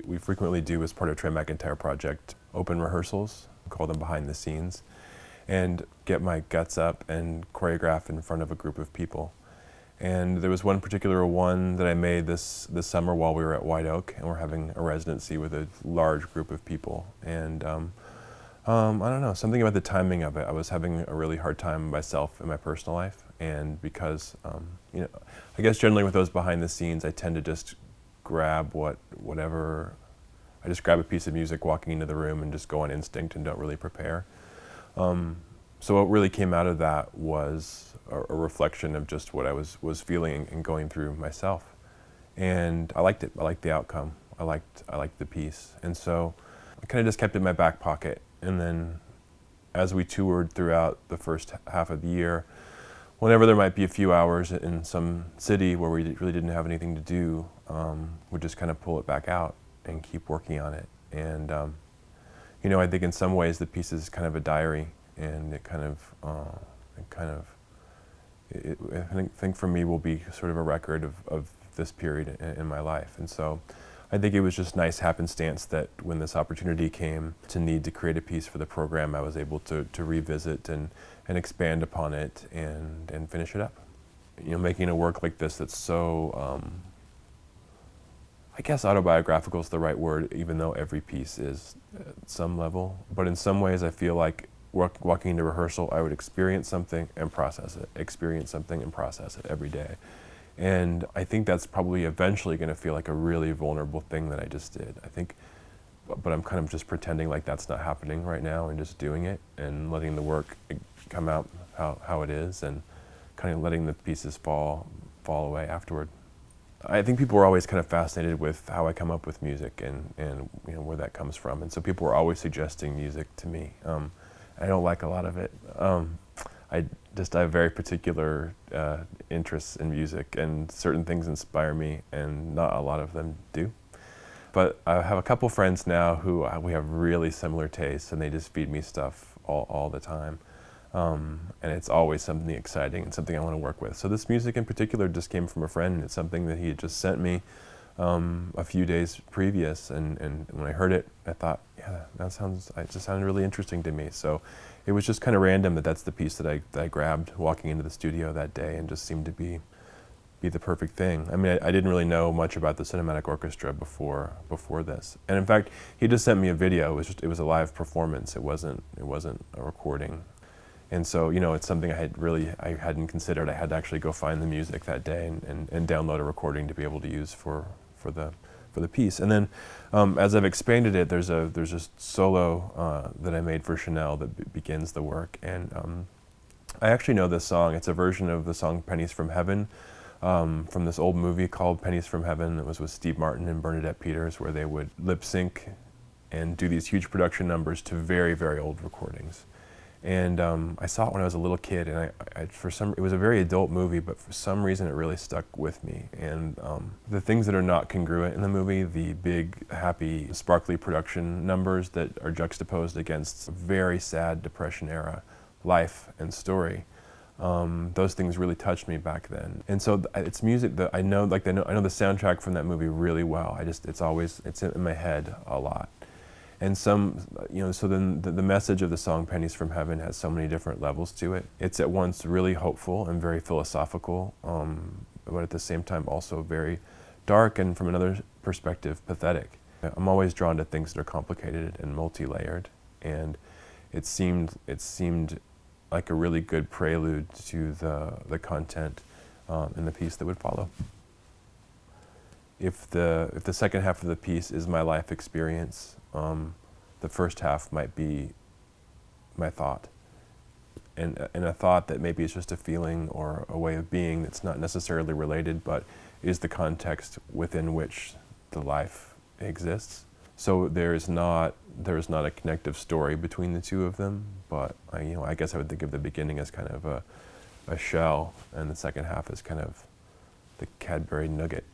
We frequently do, as part of Trey McIntyre project, open rehearsals, call them behind the scenes, and get my guts up and choreograph in front of a group of people. And there was one particular one that I made this summer while we were at White Oak, and we're having a residency with a large group of people. And I don't know, something about the timing of it. I was having a really hard time myself in my personal life, and because, I guess generally with those behind the scenes, I tend to just grab whatever. I just grab a piece of music walking into the room and just go on instinct and don't really prepare. So what really came out of that was a reflection of just what I was feeling and going through myself. And I liked it. I liked the outcome. I liked the piece. And so I kind of just kept it in my back pocket. And then as we toured throughout the first half of the year, whenever there might be a few hours in some city where we really didn't have anything to do, we'd just kind of pull it back out and keep working on it. And I think in some ways the piece is kind of a diary, and I think for me will be sort of a record of this period in my life. And so I think it was just nice happenstance that when this opportunity came to need to create a piece for the program, I was able to revisit and expand upon it and finish it up. Making a work like this that's so, I guess autobiographical is the right word, even though every piece is at some level. But in some ways I feel like walking into rehearsal, I would experience something and process it, experience something and process it every day. And I think that's probably eventually going to feel like a really vulnerable thing that I just did. I think, but I'm kind of just pretending like that's not happening right now and just doing it and letting the work come out how it is, and kind of letting the pieces fall away afterward. I think people were always kind of fascinated with how I come up with music and where that comes from. And so people were always suggesting music to me. I don't like a lot of it. I have very particular interests in music, and certain things inspire me, and not a lot of them do. But I have a couple friends now who we have really similar tastes, and they just feed me stuff all the time. And it's always something exciting and something I want to work with. So this music in particular just came from a friend. It's something that he had just sent me a few days previous, and when I heard it, I thought, yeah, it just sounded really interesting to me. So it was just kind of random that that's the piece that I grabbed walking into the studio that day, and just seemed to be the perfect thing. I mean, I didn't really know much about the cinematic orchestra before this, and in fact, he just sent me a video. It was a live performance. It wasn't a recording. And so, it's something I hadn't considered. I had to actually go find the music that day and download a recording to be able to use for the piece. And then, as I've expanded it, there's a solo that I made for Chanel that begins the work. And I actually know this song. It's a version of the song "Pennies from Heaven" from this old movie called "Pennies from Heaven." It was with Steve Martin and Bernadette Peters, where they would lip sync and do these huge production numbers to very, very old recordings. And I saw it when I was a little kid, and it was a very adult movie, but for some reason it really stuck with me. And the things that are not congruent in the movie, the big, happy, sparkly production numbers that are juxtaposed against very sad Depression-era life and story, those things really touched me back then. And so it's music that I know, I know the soundtrack from that movie really well. It's in my head a lot. And so then the message of the song "Pennies from Heaven" has so many different levels to it. It's at once really hopeful and very philosophical, but at the same time also very dark, and from another perspective, pathetic. I'm always drawn to things that are complicated and multi-layered, and it seemed like a really good prelude to the content in the piece that would follow. If the second half of the piece is my life experience, the first half might be my thought, and a thought that maybe is just a feeling or a way of being that's not necessarily related, but is the context within which the life exists. So there is not a connective story between the two of them, but I guess I would think of the beginning as kind of a shell, and the second half as kind of the Cadbury nugget.